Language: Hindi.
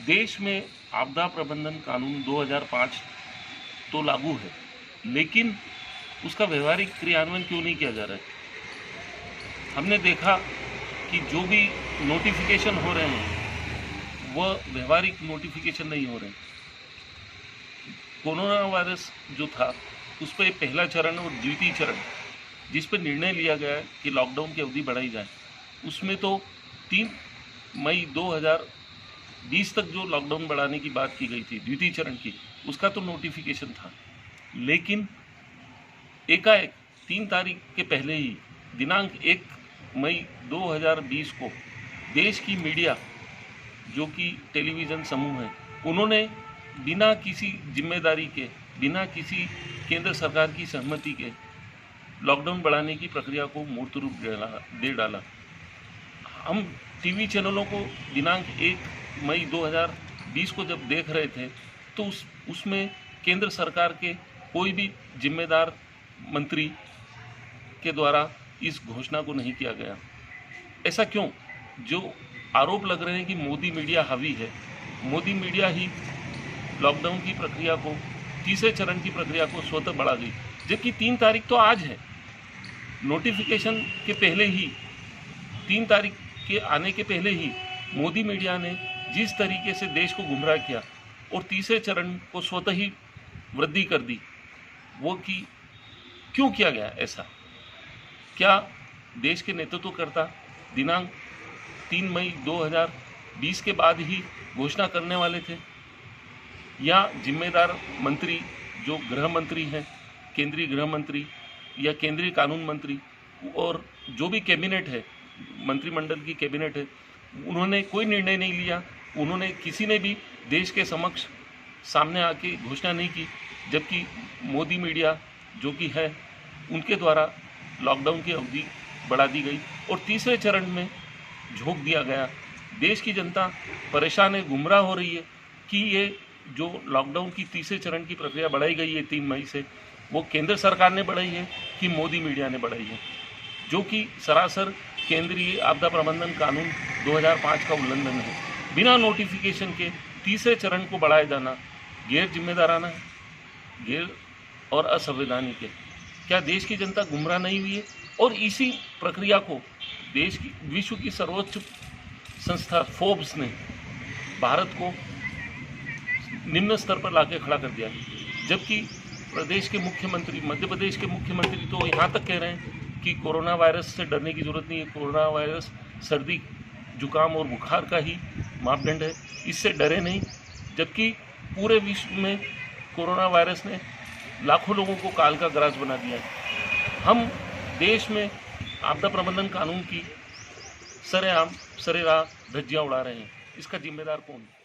देश में आपदा प्रबंधन कानून 2005 तो लागू है, लेकिन उसका व्यवहारिक क्रियान्वयन क्यों नहीं किया जा रहा है? हमने देखा कि जो भी नोटिफिकेशन हो रहे हैं वह व्यवहारिक नोटिफिकेशन नहीं हो रहे हैं। कोरोना वायरस जो था उस पर पहला चरण और द्वितीय चरण जिस पर निर्णय लिया गया है कि लॉकडाउन की अवधि बढ़ाई जाए, उसमें तो 3 मई 2020 तक जो लॉकडाउन बढ़ाने की बात की गई थी द्वितीय चरण की, उसका तो नोटिफिकेशन था, लेकिन एकाएक 3 तारीख के पहले ही दिनांक 1 मई 2020 को देश की मीडिया जो कि टेलीविज़न समूह है, उन्होंने बिना किसी जिम्मेदारी के, बिना किसी केंद्र सरकार की सहमति के लॉकडाउन बढ़ाने की प्रक्रिया को मूर्त रूप दे डाला। हम टीवी चैनलों को दिनांक 1 मई 2020 को जब देख रहे थे तो उसमें केंद्र सरकार के कोई भी जिम्मेदार मंत्री के द्वारा इस घोषणा को नहीं किया गया। ऐसा क्यों? जो आरोप लग रहे हैं कि मोदी मीडिया हावी है, मोदी मीडिया ही लॉकडाउन की प्रक्रिया को, तीसरे चरण की प्रक्रिया को स्वतः बढ़ा गई, जबकि 3 तारीख तो आज है। नोटिफिकेशन के पहले ही, 3 तारीख के आने के पहले ही मोदी मीडिया ने जिस तरीके से देश को गुमराह किया और तीसरे चरण को स्वतः ही वृद्धि कर दी, वो कि क्यों किया गया ऐसा? क्या देश के नेतृत्वकर्ता दिनांक 3 मई 2020 के बाद ही घोषणा करने वाले थे, या जिम्मेदार मंत्री जो गृह मंत्री हैं, केंद्रीय गृह मंत्री या केंद्रीय कानून मंत्री और जो भी कैबिनेट है, मंत्रिमंडल की कैबिनेट है, उन्होंने कोई निर्णय नहीं लिया, उन्होंने किसी ने भी देश के समक्ष सामने आके घोषणा नहीं की, जबकि मोदी मीडिया जो कि है उनके द्वारा लॉकडाउन की अवधि बढ़ा दी गई और तीसरे चरण में झोंक दिया गया। देश की जनता परेशान है, गुमराह हो रही है कि ये जो लॉकडाउन की तीसरे चरण की प्रक्रिया बढ़ाई गई है 3 मई से, वो केंद्र सरकार ने बढ़ाई है कि मोदी मीडिया ने बढ़ाई है, जो कि सरासर केंद्रीय आपदा प्रबंधन कानून 2005 का उल्लंघन है। बिना नोटिफिकेशन के तीसरे चरण को बढ़ाया जाना गैर जिम्मेदाराना है, गैर और असंवैधानिक है। क्या देश की जनता गुमराह नहीं हुई है? और इसी प्रक्रिया को देश की, विश्व की सर्वोच्च संस्था फोर्ब्स ने भारत को निम्न स्तर पर लाके खड़ा कर दिया, जबकि प्रदेश के मुख्यमंत्री, मध्य प्रदेश के मुख्यमंत्री तो यहाँ तक कह रहे हैं कि कोरोना वायरस से डरने की जरूरत नहीं है, कोरोना वायरस सर्दी, जुकाम और बुखार का ही मापदंड है, इससे डरे नहीं। जबकि पूरे विश्व में कोरोना वायरस ने लाखों लोगों को काल का ग्रास बना दिया है। हम देश में आपदा प्रबंधन कानून की सरेआम सरेराह धज्जियाँ उड़ा रहे हैं, इसका जिम्मेदार कौन है?